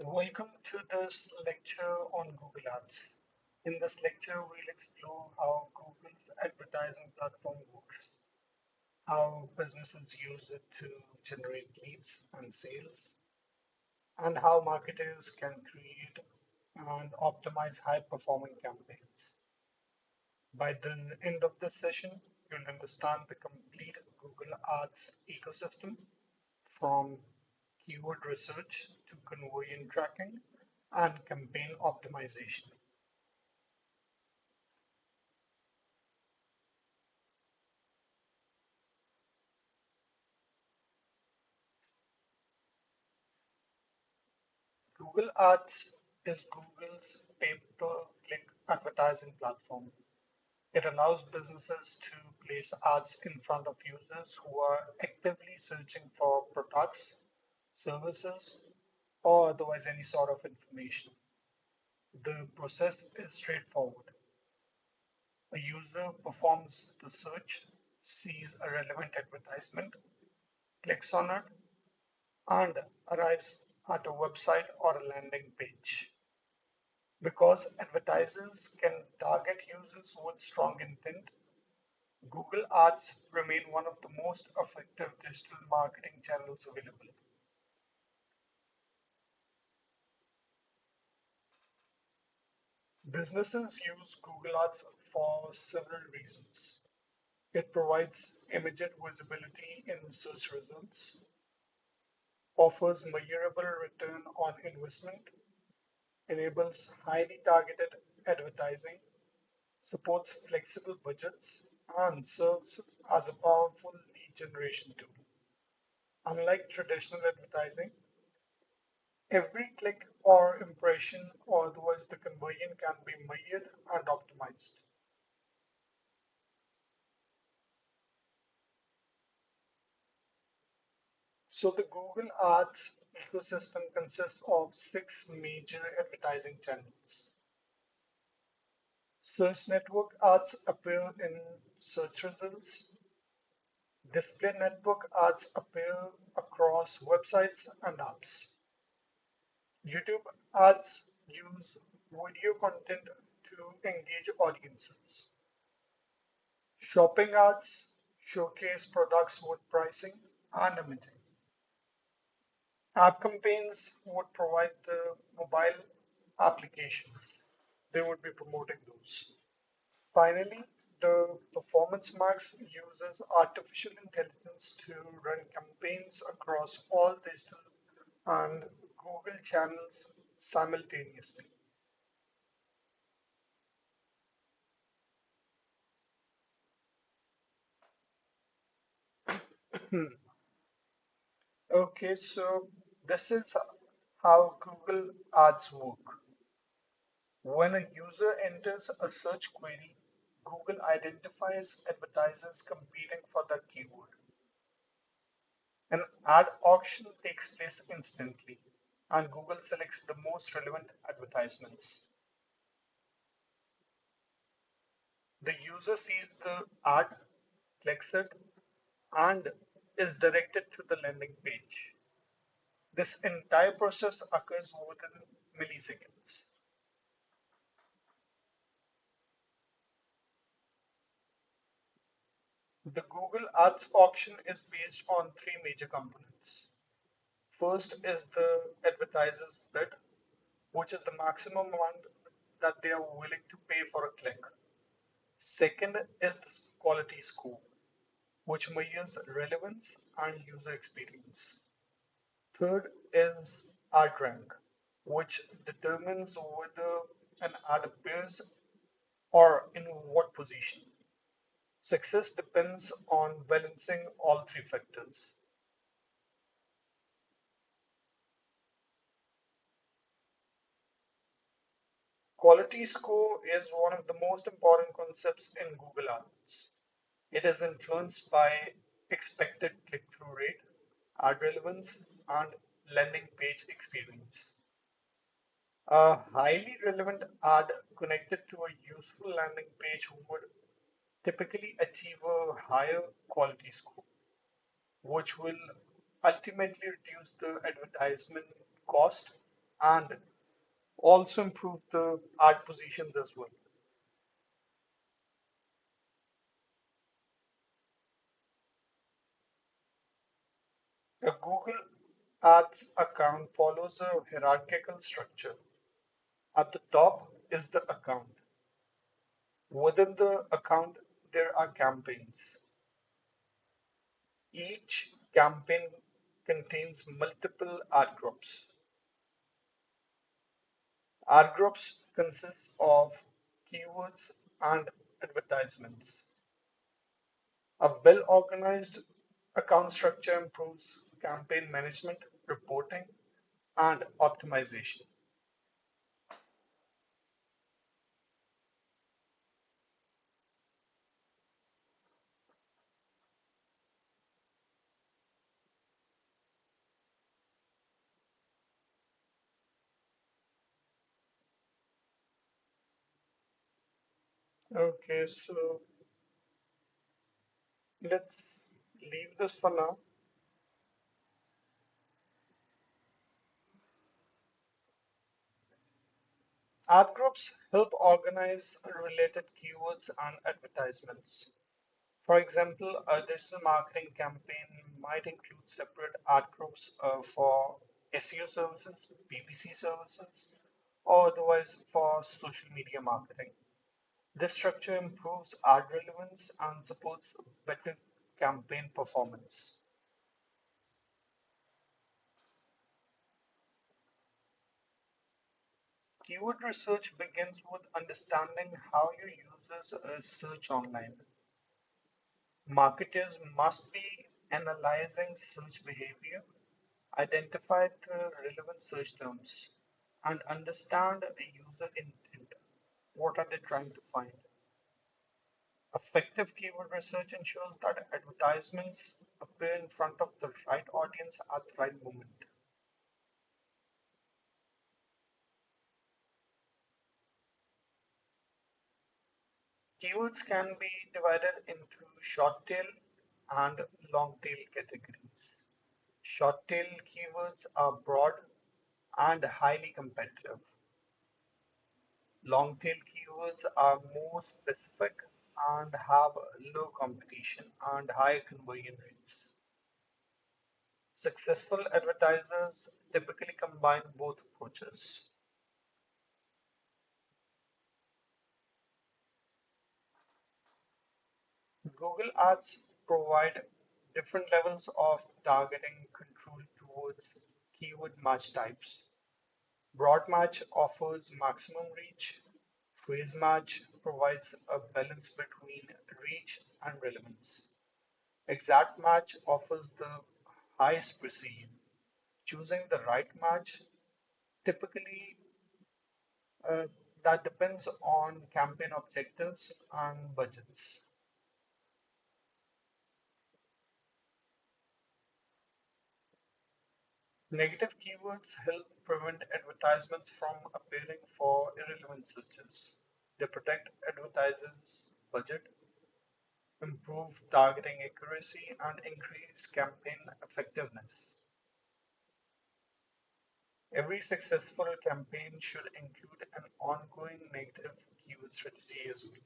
Welcome to this lecture on Google Ads. In this lecture, we'll explore how Google's advertising platform works, how businesses use it to generate leads and sales, and how marketers can create and optimize high-performing campaigns. By the end of this session, you'll understand the complete Google Ads ecosystem from keyword research to conversion tracking and campaign optimization. Google Ads is Google's pay-per-click advertising platform. It allows businesses to place ads in front of users who are actively searching for products, services, or otherwise any sort of information. The process is straightforward. A user performs the search, sees a relevant advertisement, clicks on it, and arrives at a website or a landing page. Because advertisers can target users with strong intent, Google Ads remain one of the most effective digital marketing channels available. Businesses use Google Ads for several reasons. It provides immediate visibility in search results, offers measurable return on investment, enables highly targeted advertising, supports flexible budgets, and serves as a powerful lead generation tool. Unlike traditional advertising, every click or impression or otherwise the conversion can be measured and optimized. So the Google Ads ecosystem consists of six major advertising channels. Search network ads appear in search results. Display network ads appear across websites and apps. YouTube ads use video content to engage audiences. Shopping ads showcase products with pricing and imaging. App campaigns would provide the mobile applications. They would be promoting those. Finally, the Performance Max uses artificial intelligence to run campaigns across all digital and Google channels simultaneously. Okay, so this is how Google Ads work. When a user enters a search query, Google identifies advertisers competing for that keyword. An ad auction takes place instantly, and Google selects the most relevant advertisements. The user sees the ad, clicks it, and is directed to the landing page. This entire process occurs within milliseconds. The Google Ads auction is based on three major components. First is the advertiser's bid, which is the maximum amount that they are willing to pay for a click. Second is the quality score, which measures relevance and user experience. Third is ad rank, which determines whether an ad appears or in what position. Success depends on balancing all three factors. Quality score is one of the most important concepts in Google Ads. It is influenced by expected click-through rate, ad relevance, and landing page experience. A highly relevant ad connected to a useful landing page would typically achieve a higher quality score, which will ultimately reduce the advertisement cost and also improve the ad positions as well. A Google Ads account follows a hierarchical structure. At the top is the account. Within the account, there are campaigns. Each campaign contains multiple ad groups. Ad groups consist of keywords and advertisements. A well-organized account structure improves campaign management, reporting, and optimization. Okay, so let's leave this for now. Ad groups help organize related keywords and advertisements. For example, a digital marketing campaign might include separate ad groups for SEO services, PPC services, or otherwise for social media marketing. This structure improves ad relevance and supports better campaign performance. Keyword research begins with understanding how your users search online. Marketers must be analyzing search behavior, identify the relevant search terms, and understand the user intent. What are they trying to find? Effective keyword research ensures that advertisements appear in front of the right audience at the right moment. Keywords can be divided into short tail and long tail categories. Short tail keywords are broad and highly competitive. Long tail keywords are more specific and have low competition and high conversion rates. Successful advertisers typically combine both approaches. Google Ads provide different levels of targeting control towards keyword match types. Broad match offers maximum reach. Phrase match provides a balance between reach and relevance. Exact match offers the highest precision. Choosing the right match typically uh, that depends on campaign objectives and budgets. Negative keywords help prevent advertisements from appearing for irrelevant searches. They protect advertisers' budget, improve targeting accuracy, and increase campaign effectiveness. Every successful campaign should include an ongoing negative keyword strategy as well.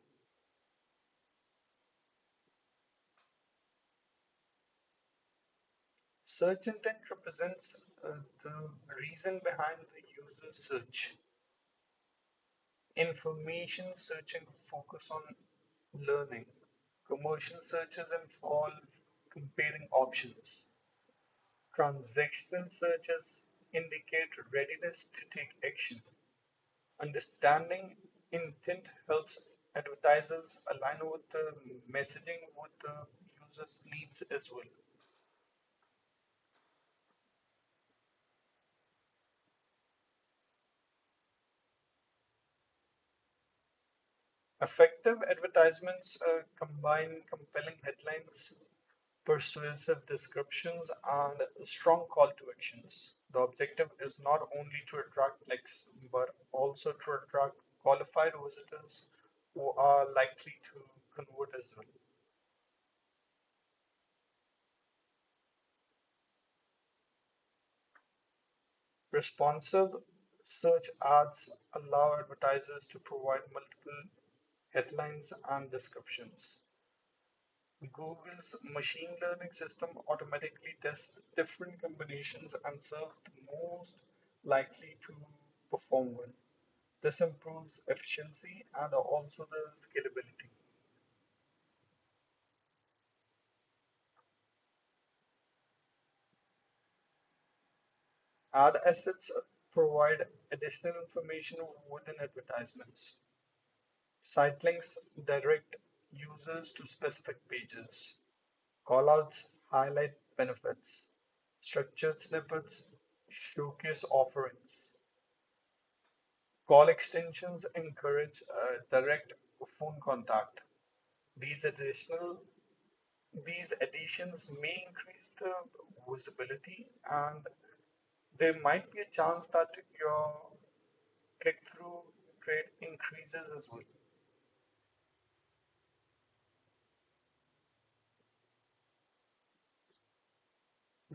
Search intent represents the reason behind the user search. Information searching focus on learning. Commercial searches involve comparing options. Transactional searches indicate readiness to take action. Understanding intent helps advertisers align with the messaging with the user's needs as well. Effective advertisements combine compelling headlines, persuasive descriptions, and strong call to actions. The objective is not only to attract clicks, but also to attract qualified visitors who are likely to convert as well. Responsive Search ads allow advertisers to provide multiple headlines and descriptions. Google's machine learning system automatically tests different combinations and serves the most likely to perform well. This improves efficiency and also the scalability. Ad assets provide additional information within advertisements. Site links direct users to specific pages. Callouts highlight benefits. Structured snippets showcase offerings. Call extensions encourage direct phone contact. These additional these additions may increase the visibility, and there might be a chance that your click-through rate increases as well.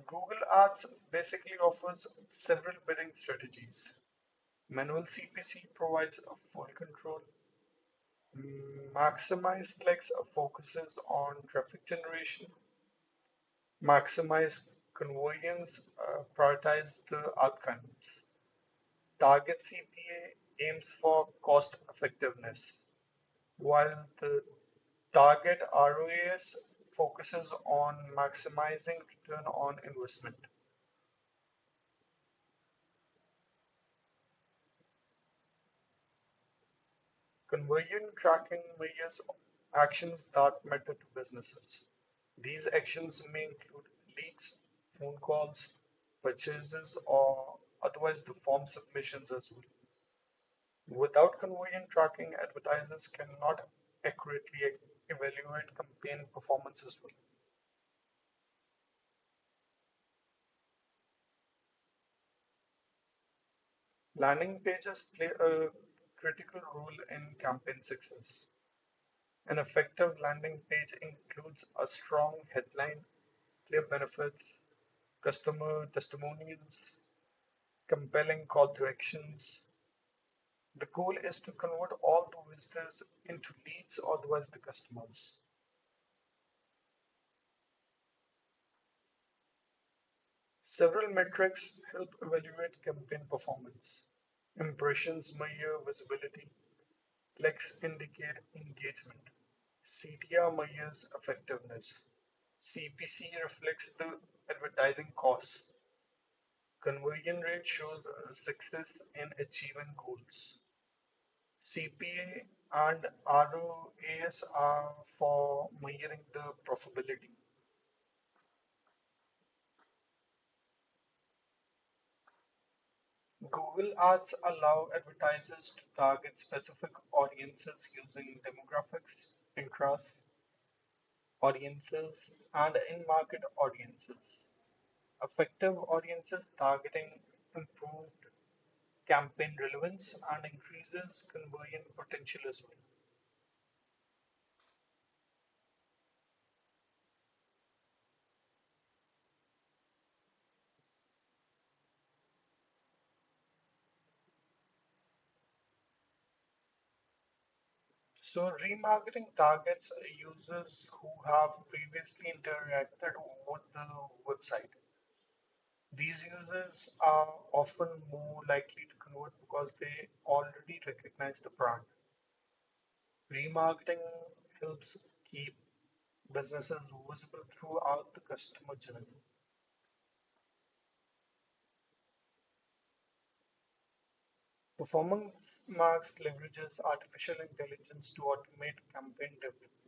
Google Ads basically offers several bidding strategies. Manual CPC provides a full control. Maximize clicks focuses on traffic generation. Maximize conversions prioritize the outcomes. Target CPA aims for cost effectiveness, while the target ROAS focuses on maximizing return on investment. Conversion tracking measures actions that matter to businesses. These actions may include leads, phone calls, purchases, or otherwise the form submissions as well. Without conversion tracking, advertisers cannot accurately evaluate campaign performance as well. Landing pages play a critical role in campaign success. An effective landing page includes a strong headline, clear benefits, customer testimonials, compelling call to actions. The goal is to convert all the visitors into leads, otherwise the customers. Several metrics help evaluate campaign performance. Impressions measure visibility, clicks indicate engagement, CTR measures effectiveness, CPC reflects the advertising costs, conversion rate shows success in achieving goals. CPA and ROAS are for measuring the profitability. Google Ads allow advertisers to target specific audiences using demographics, interests, audiences, and in-market audiences. Effective audiences targeting improved campaign relevance and increases conversion potential as well. So remarketing targets users who have previously interacted with the website. These users are often more likely to convert because they already recognize the brand. Remarketing helps keep businesses visible throughout the customer journey. Performance Max leverages artificial intelligence to automate campaign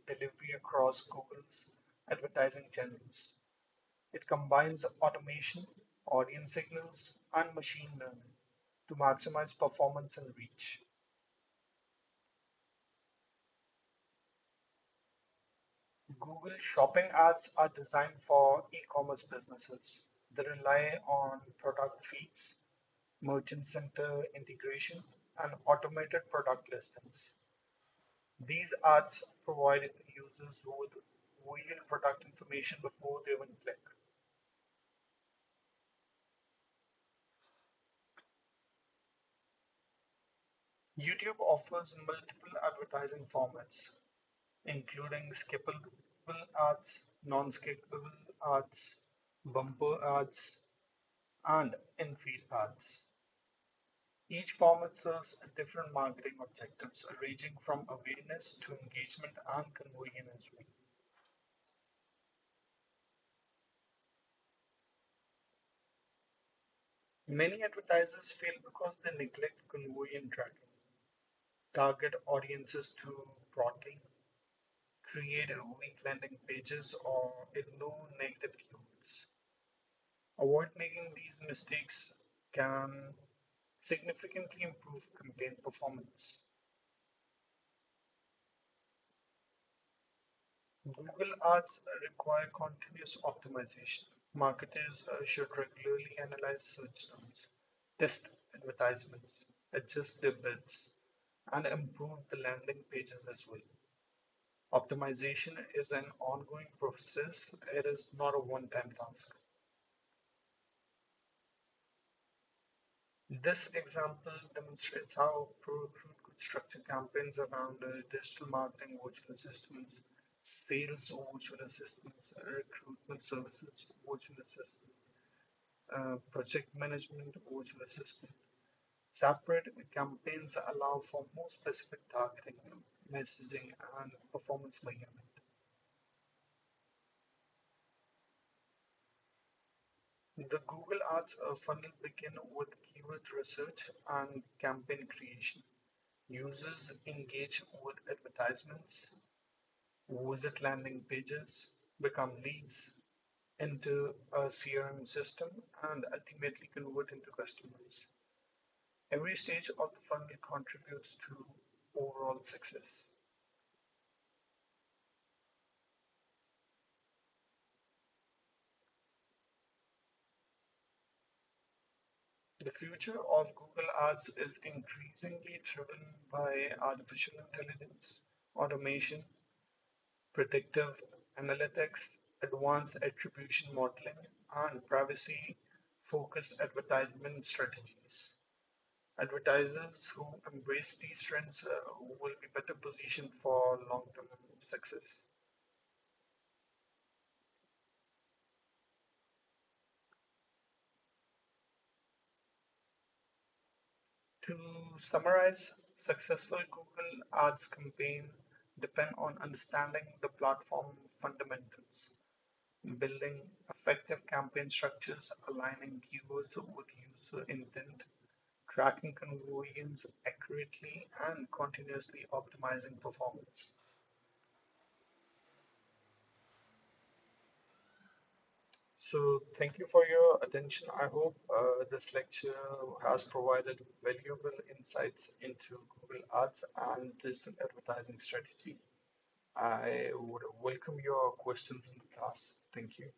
delivery across Google's advertising channels. It combines automation, audience signals, and machine learning to maximize performance and reach. Google Shopping ads are designed for e-commerce businesses. They rely on product feeds, merchant center integration, and automated product listings. These ads provide users with real product information before they even click. YouTube offers multiple advertising formats, including skippable ads, non-skippable ads, bumper ads, and in-feed ads. Each format serves different marketing objectives, ranging from awareness to engagement and conversion as well. Many advertisers fail because they neglect conversion tracking, target audiences too broadly, create weak landing pages, or ignore negative keywords. Avoid making these mistakes can significantly improve campaign performance. Google Ads require continuous optimization. Marketers should regularly analyze search terms, test advertisements, adjust their bids, and improve the landing pages as well. Optimization is an ongoing process, it is not a one time task. This example demonstrates how ProRecruit could structure campaigns around digital marketing virtual assistants, sales virtual assistants, recruitment services virtual assistants, project management virtual assistant. Separate campaigns allow for more specific targeting, messaging, and performance measurement. The Google Ads funnel begin with keyword research and campaign creation. Users engage with advertisements, visit landing pages, become leads, enter a CRM system, and ultimately convert into customers. Every stage of the funnel contributes to overall success. The future of Google Ads is increasingly driven by artificial intelligence, automation, predictive analytics, advanced attribution modeling, and privacy focused advertisement strategies. Advertisers who embrace these trends will be better positioned for long term success. To summarize, successful Google Ads campaign depend on understanding the platform fundamentals, building effective campaign structures, aligning keywords with user intent, tracking conversions accurately, and continuously optimizing performance. So, thank you for your attention. I hope this lecture has provided valuable insights into Google Ads and digital advertising strategy. I would welcome your questions in the class. Thank you.